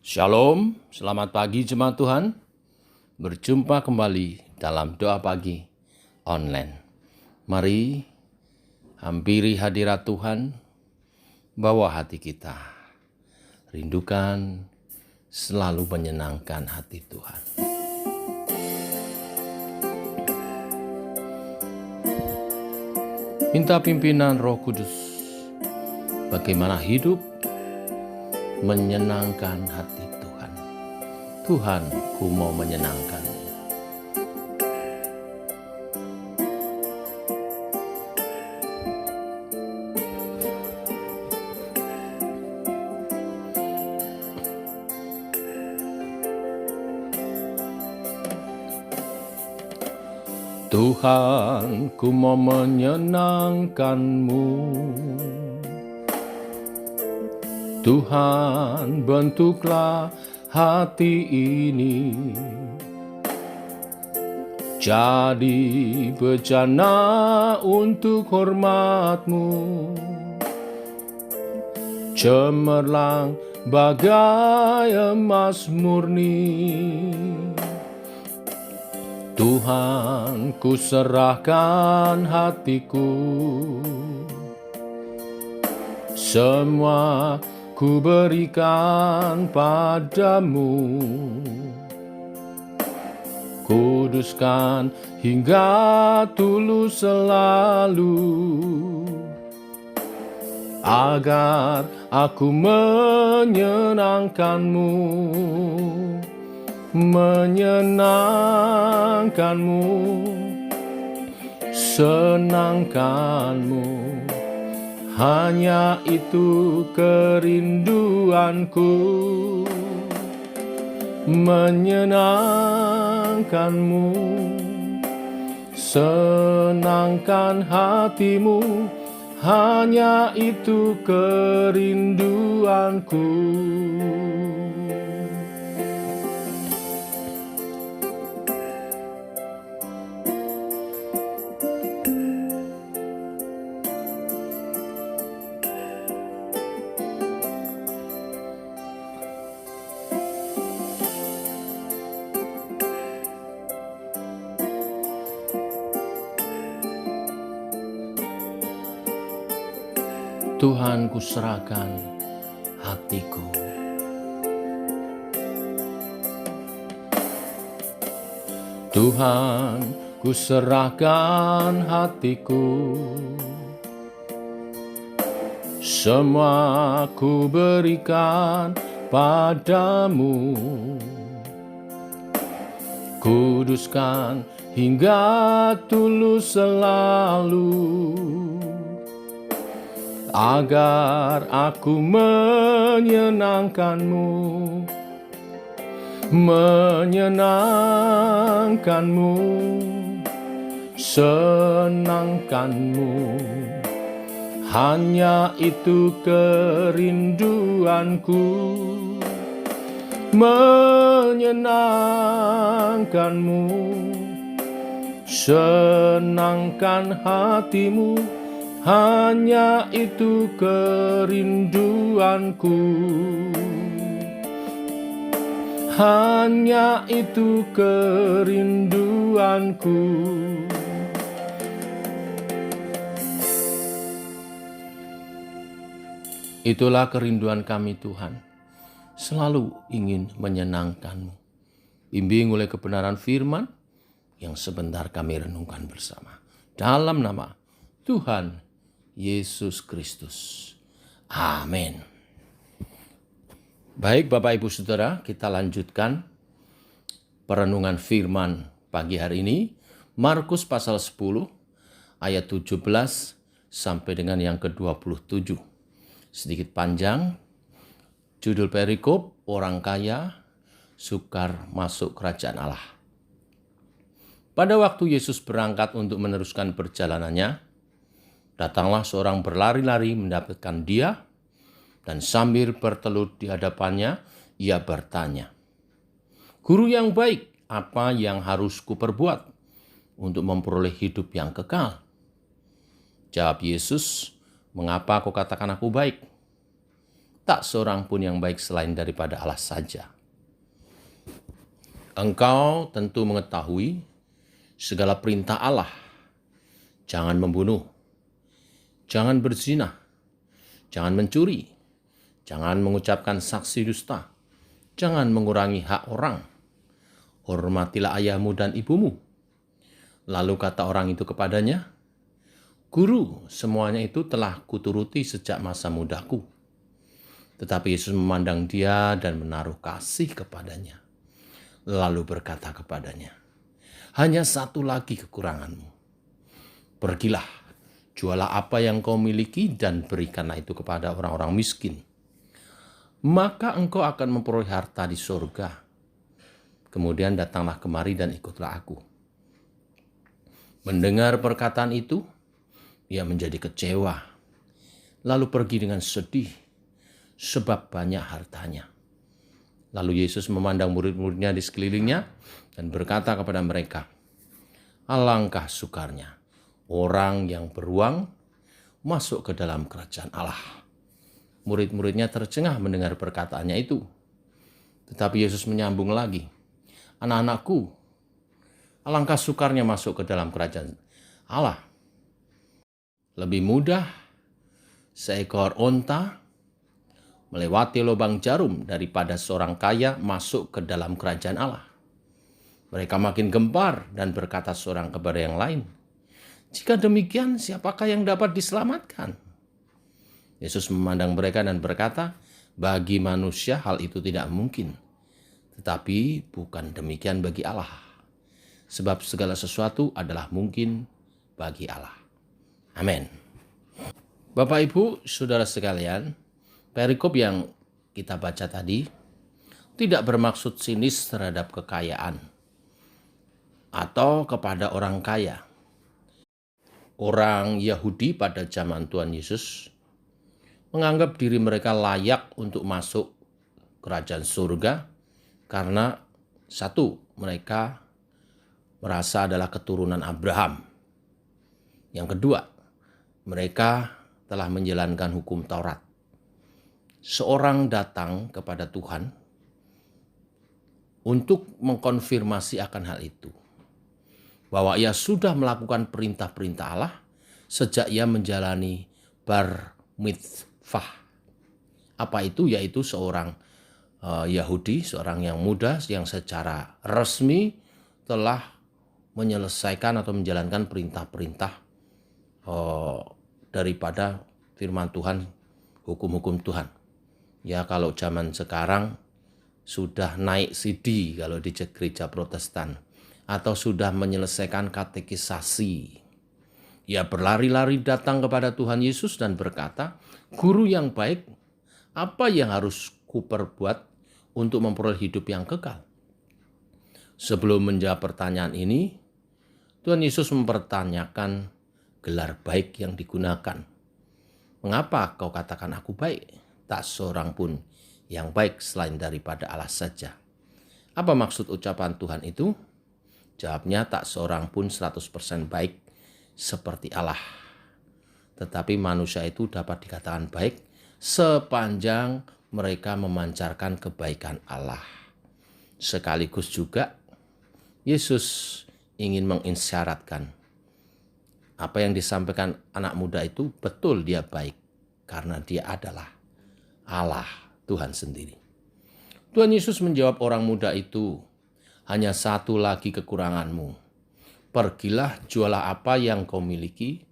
Shalom, selamat pagi jemaat Tuhan. Berjumpa kembali dalam doa pagi online. Mari hampiri hadirat Tuhan, bawa hati kita. Rindukan selalu menyenangkan hati Tuhan. Minta pimpinan Roh Kudus, bagaimana hidup menyenangkan hati Tuhan. Tuhan, ku mau menyenangkan-Mu. Tuhan, ku mau menyenangkan-Mu. Tuhan, bentuklah hati ini jadi bejana untuk hormat-Mu, cemerlang bagai emas murni. Tuhan, ku serahkan hatiku, semua ku berikan padamu. Kuduskan hingga tulus selalu, agar aku menyenangkan-Mu, menyenangkan-Mu, senangkan-Mu. Hanya itu kerinduanku, menyenangkan-Mu, senangkan hatimu. Hanya itu kerinduanku. Tuhan, ku serahkan hatiku. Tuhan, ku serahkan hatiku, semua ku berikan padamu. Kuduskan hingga tulus selalu, agar aku menyenangkan-Mu, menyenangkan-Mu, senangkan-Mu. Hanya itu kerinduanku, menyenangkan-Mu, senangkan hatimu. Hanya itu kerinduanku, hanya itu kerinduanku. Itulah kerinduan kami Tuhan, selalu ingin menyenangkan-Mu. Bimbing oleh kebenaran firman yang sebentar kami renungkan bersama. Dalam nama Tuhan Yesus Kristus. Amin. Baik Bapak Ibu Saudara, kita lanjutkan perenungan firman pagi hari ini. Markus pasal 10 ayat 17 sampai dengan yang ke-27. Sedikit panjang. Judul perikop, orang kaya sukar masuk kerajaan Allah. Pada waktu Yesus berangkat untuk meneruskan perjalanannya, datanglah seorang berlari-lari mendapatkan Dia, dan sambil bertelut di hadapannya, ia bertanya, "Guru yang baik, apa yang harus kuperbuat untuk memperoleh hidup yang kekal?" Jawab Yesus, "Mengapa kau katakan aku baik? tak seorang pun yang baik selain daripada Allah saja. Engkau tentu mengetahui segala perintah Allah. Jangan membunuh, jangan berzina, jangan mencuri, jangan mengucapkan saksi dusta, jangan mengurangi hak orang, hormatilah ayahmu dan ibumu. Lalu kata orang itu kepadanya, Guru, semuanya itu telah kuturuti sejak masa mudaku. Tetapi Yesus memandang dia dan menaruh kasih kepadanya. Lalu berkata kepadanya, hanya satu lagi kekuranganmu. Pergilah, jualah apa yang kau miliki dan berikanlah itu kepada orang-orang miskin. Maka engkau akan memperoleh harta di surga. Kemudian datanglah kemari dan ikutlah aku. Mendengar perkataan itu, ia menjadi kecewa, lalu pergi dengan sedih, sebab banyak hartanya. Lalu Yesus memandang murid-muridnya di sekelilingnya dan berkata kepada mereka, alangkah sukarnya orang yang beruang masuk ke dalam kerajaan Allah. Murid-muridnya tercengang mendengar perkataannya itu. Tetapi Yesus menyambung lagi, anak-anakku, alangkah sukarnya masuk ke dalam kerajaan Allah. Lebih mudah seekor onta melewati lubang jarum daripada seorang kaya masuk ke dalam kerajaan Allah. Mereka makin gempar dan berkata seorang kepada yang lain, jika demikian siapakah yang dapat diselamatkan? Yesus memandang mereka dan berkata, bagi manusia hal itu tidak mungkin, tetapi bukan demikian bagi Allah. Sebab segala sesuatu adalah mungkin bagi Allah. Amin. Bapak, Ibu, saudara sekalian, perikop yang kita baca tadi tidak bermaksud sinis terhadap kekayaan atau kepada orang kaya. Orang Yahudi pada zaman Tuhan Yesus menganggap diri mereka layak untuk masuk kerajaan surga karena satu, mereka merasa adalah keturunan Abraham. Yang kedua, mereka telah menjalankan hukum Taurat. Seorang datang kepada Tuhan untuk mengkonfirmasi akan hal itu. Bahwa ia sudah melakukan perintah-perintah Allah sejak ia menjalani bar mitzvah. Apa itu? Yaitu seorang Yahudi, seorang yang muda yang secara resmi telah menyelesaikan atau menjalankan perintah-perintah daripada firman Tuhan, hukum-hukum Tuhan. Ya, kalau zaman sekarang sudah naik CD kalau di gereja Protestan, atau sudah menyelesaikan katekisasi. Ia berlari-lari datang kepada Tuhan Yesus dan berkata, Guru yang baik, apa yang harus kuperbuat untuk memperoleh hidup yang kekal? Sebelum menjawab pertanyaan ini, Tuhan Yesus mempertanyakan gelar baik yang digunakan. Mengapa kau katakan aku baik? Tak seorang pun yang baik selain daripada Allah saja. Apa maksud ucapan Tuhan itu? Jawabnya, tak seorang pun 100% baik seperti Allah. Tetapi manusia itu dapat dikatakan baik sepanjang mereka memancarkan kebaikan Allah. Sekaligus juga Yesus ingin mengisyaratkan apa yang disampaikan anak muda itu betul, dia baik karena dia adalah Allah, Tuhan sendiri. Tuhan Yesus menjawab orang muda itu, hanya satu lagi kekuranganmu. Pergilah, jualah apa yang kau miliki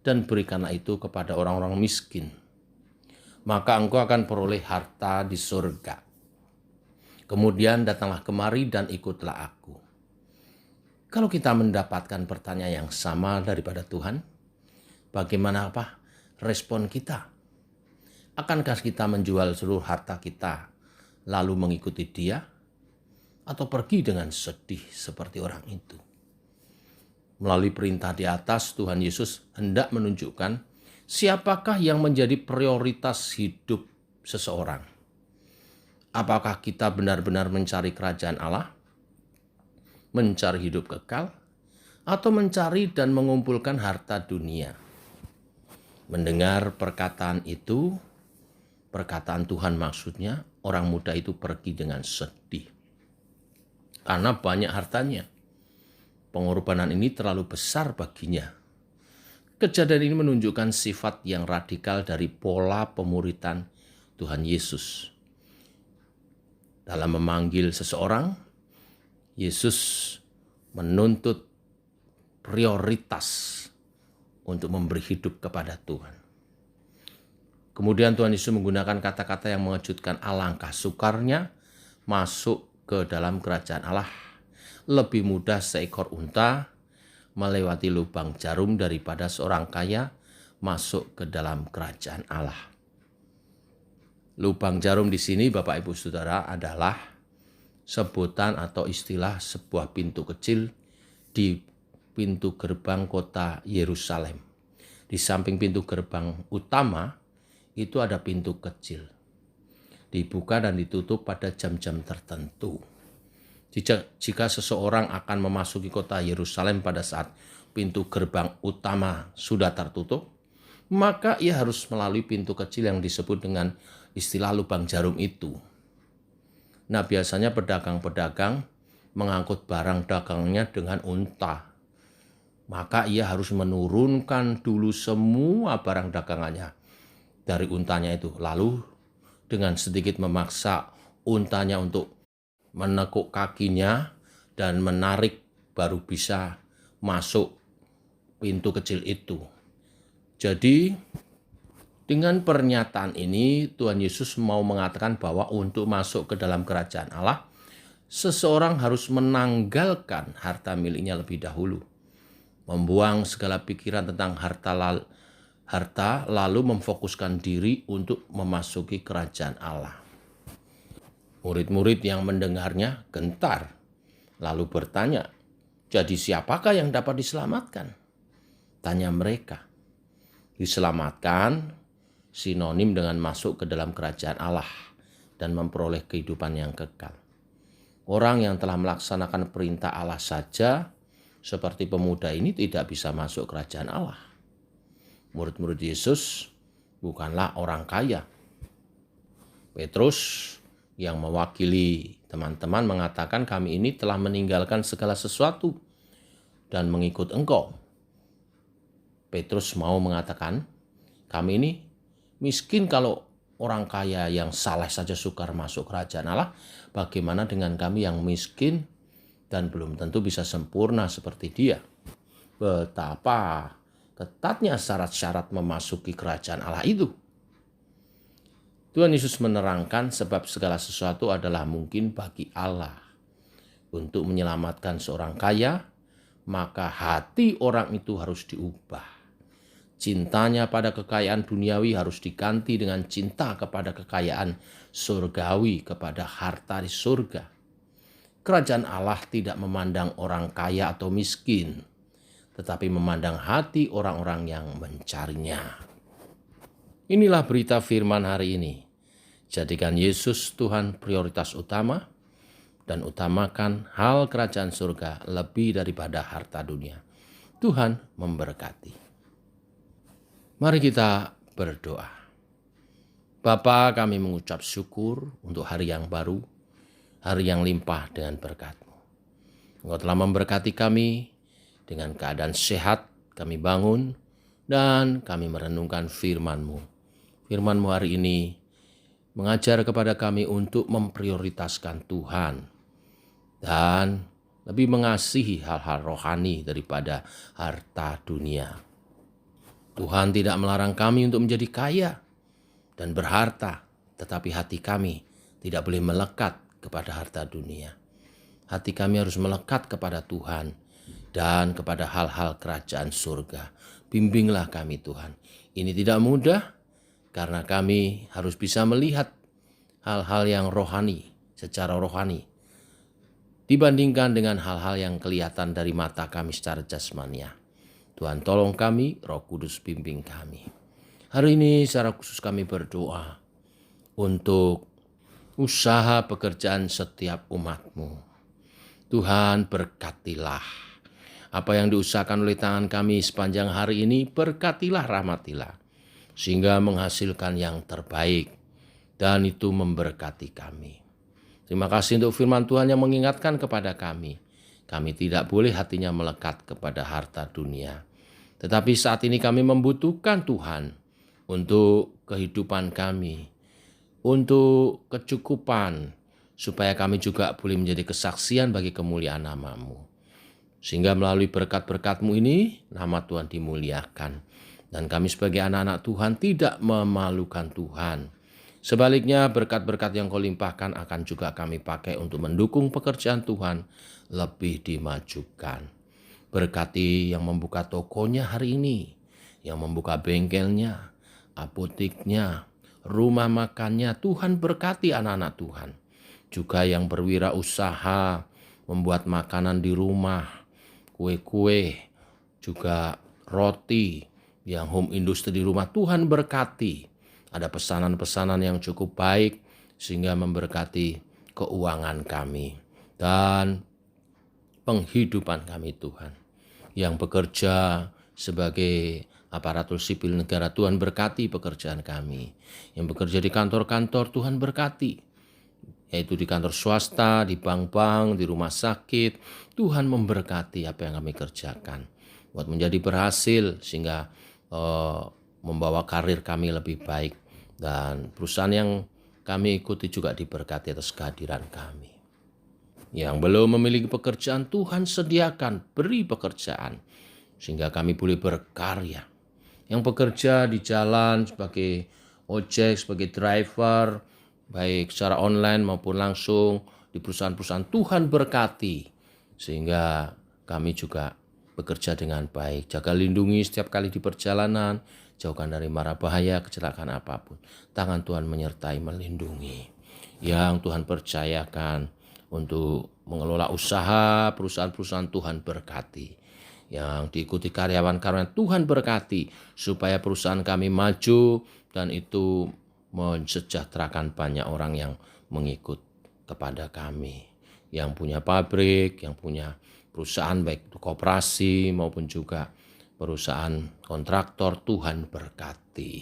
dan berikanlah itu kepada orang-orang miskin. Maka engkau akan peroleh harta di surga. Kemudian datanglah kemari dan ikutlah aku. Kalau kita mendapatkan pertanyaan yang sama daripada Tuhan, bagaimana respon kita? Akankah kita menjual seluruh harta kita lalu mengikuti Dia? Atau pergi dengan sedih seperti orang itu? Melalui perintah di atas, Tuhan Yesus hendak menunjukkan siapakah yang menjadi prioritas hidup seseorang. Apakah kita benar-benar mencari kerajaan Allah, mencari hidup kekal, atau mencari dan mengumpulkan harta dunia? Mendengar perkataan itu, perkataan Tuhan maksudnya orang muda itu pergi dengan sedih. Karena banyak hartanya. Pengorbanan ini terlalu besar baginya. Kejadian ini menunjukkan sifat yang radikal dari pola pemuritan Tuhan Yesus. Dalam memanggil seseorang, Yesus menuntut prioritas untuk memberi hidup kepada Tuhan. Kemudian Tuhan Yesus menggunakan kata-kata yang mengejutkan, alangkah sukarnya masuk ke dalam kerajaan Allah. Lebih mudah seekor unta melewati lubang jarum daripada seorang kaya masuk ke dalam kerajaan Allah. Lubang jarum di sini Bapak Ibu Saudara adalah sebutan atau istilah sebuah pintu kecil di pintu gerbang kota Yerusalem. Di samping pintu gerbang utama itu ada pintu kecil. Dibuka dan ditutup pada jam-jam tertentu. Jika seseorang akan memasuki kota Yerusalem pada saat pintu gerbang utama sudah tertutup, maka ia harus melalui pintu kecil yang disebut dengan istilah lubang jarum itu. Nah, biasanya pedagang-pedagang mengangkut barang dagangnya dengan unta. Maka ia harus menurunkan dulu semua barang dagangannya dari untanya itu. Lalu dengan sedikit memaksa untanya untuk menekuk kakinya dan menarik baru bisa masuk pintu kecil itu. Jadi dengan pernyataan ini Tuhan Yesus mau mengatakan bahwa untuk masuk ke dalam kerajaan Allah, seseorang harus menanggalkan harta miliknya lebih dahulu. Membuang segala pikiran tentang harta lalu memfokuskan diri untuk memasuki kerajaan Allah. Murid-murid yang mendengarnya gentar, lalu bertanya, jadi siapakah yang dapat diselamatkan? Tanya mereka. Diselamatkan sinonim dengan masuk ke dalam kerajaan Allah dan memperoleh kehidupan yang kekal. Orang yang telah melaksanakan perintah Allah saja seperti pemuda ini tidak bisa masuk kerajaan Allah. Murid-murid Yesus bukanlah orang kaya. Petrus yang mewakili teman-teman mengatakan, kami ini telah meninggalkan segala sesuatu dan mengikut Engkau. Petrus mau mengatakan, kami ini miskin. Kalau orang kaya yang saleh saja sukar masuk kerajaan Allah, bagaimana dengan kami yang miskin dan belum tentu bisa sempurna seperti dia? Betapa ketatnya syarat-syarat memasuki kerajaan Allah itu. Tuhan Yesus menerangkan sebab segala sesuatu adalah mungkin bagi Allah. Untuk menyelamatkan seorang kaya, maka hati orang itu harus diubah. Cintanya pada kekayaan duniawi harus diganti dengan cinta kepada kekayaan surgawi, kepada harta di surga. Kerajaan Allah tidak memandang orang kaya atau miskin, tetapi memandang hati orang-orang yang mencarinya. Inilah berita firman hari ini. Jadikan Yesus Tuhan prioritas utama dan utamakan hal kerajaan surga lebih daripada harta dunia. Tuhan memberkati. Mari kita berdoa. Bapa, kami mengucap syukur untuk hari yang baru, hari yang limpah dengan berkat-Mu. Engkau telah memberkati kami dengan keadaan sehat, kami bangun dan kami merenungkan firman-Mu. Firman-Mu hari ini mengajar kepada kami untuk memprioritaskan Tuhan dan lebih mengasihi hal-hal rohani daripada harta dunia. Tuhan tidak melarang kami untuk menjadi kaya dan berharta, tetapi hati kami tidak boleh melekat kepada harta dunia. Hati kami harus melekat kepada Tuhan dan kepada hal-hal kerajaan surga. Bimbinglah kami Tuhan. Ini tidak mudah, karena kami harus bisa melihat hal-hal yang rohani, secara rohani, dibandingkan dengan hal-hal yang kelihatan dari mata kami secara jasmania. Tuhan tolong kami, Roh Kudus bimbing kami. Hari ini secara khusus kami berdoa untuk usaha pekerjaan setiap umat-Mu. Tuhan berkatilah apa yang diusahakan oleh tangan kami sepanjang hari ini, berkatilah, rahmatilah, sehingga menghasilkan yang terbaik. dan itu memberkati kami. Terima kasih untuk firman Tuhan yang mengingatkan kepada kami. Kami tidak boleh hatinya melekat kepada harta dunia. Tetapi saat ini kami membutuhkan Tuhan untuk kehidupan kami, untuk kecukupan, supaya kami juga boleh menjadi kesaksian bagi kemuliaan nama-Mu. Sehingga melalui berkat-berkat-Mu ini, nama Tuhan dimuliakan. Dan kami sebagai anak-anak Tuhan tidak memalukan Tuhan. Sebaliknya, berkat-berkat yang Kau limpahkan akan juga kami pakai untuk mendukung pekerjaan Tuhan lebih dimajukan. Berkati yang membuka tokonya hari ini, yang membuka bengkelnya, apoteknya, rumah makannya. Tuhan berkati anak-anak Tuhan. Juga yang berwirausaha, membuat makanan di rumah, kue-kue, juga roti, yang home industry di rumah. Tuhan berkati. Ada pesanan-pesanan yang cukup baik sehingga memberkati keuangan kami dan penghidupan kami Tuhan. Yang bekerja sebagai aparatur sipil negara, Tuhan berkati pekerjaan kami. Yang bekerja di kantor-kantor, Tuhan berkati. Yaitu di kantor swasta, di bank-bank, di rumah sakit, Tuhan memberkati apa yang kami kerjakan. Buat menjadi berhasil sehingga membawa karir kami lebih baik. Dan perusahaan yang kami ikuti juga diberkati atas kehadiran kami. Yang belum memiliki pekerjaan, Tuhan sediakan, beri pekerjaan, sehingga kami boleh berkarya. Yang bekerja di jalan sebagai ojek, sebagai driver, baik secara online maupun langsung di perusahaan-perusahaan, Tuhan berkati, sehingga kami juga bekerja dengan baik. Jaga lindungi setiap kali di perjalanan, jauhkan dari mara bahaya, kecelakaan apapun. Tangan Tuhan menyertai, melindungi. Yang Tuhan percayakan untuk mengelola usaha, perusahaan-perusahaan, Tuhan berkati. Yang diikuti karyawan-karyawan, Tuhan berkati, supaya perusahaan kami maju, dan itu mensejahterakan banyak orang yang mengikut kepada kami. Yang punya pabrik, yang punya perusahaan baik itu koperasi maupun juga perusahaan kontraktor, Tuhan berkati.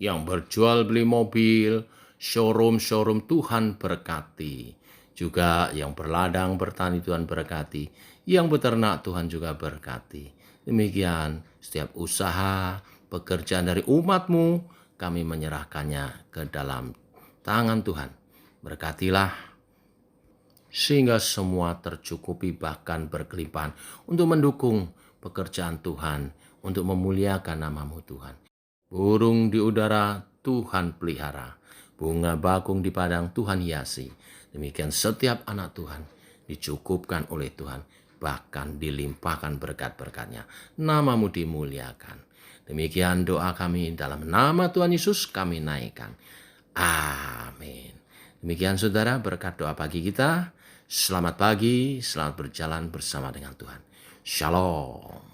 Yang berjual beli mobil, showroom Tuhan berkati. Juga yang berladang bertani Tuhan berkati. Yang beternak Tuhan juga berkati. Demikian setiap usaha, pekerjaan dari umat-Mu, kami menyerahkannya ke dalam tangan Tuhan. Berkatilah sehingga semua tercukupi bahkan berkelimpahan untuk mendukung pekerjaan Tuhan, untuk memuliakan nama-Mu Tuhan. Burung di udara Tuhan pelihara, bunga bakung di padang Tuhan hiasi. Demikian setiap anak Tuhan dicukupkan oleh Tuhan, bahkan dilimpahkan berkat-berkat-Nya. Nama-Mu dimuliakan. Demikian doa kami dalam nama Tuhan Yesus kami naikkan. Amin. Demikian saudara berkat doa pagi kita. Selamat pagi, selamat berjalan bersama dengan Tuhan. Shalom.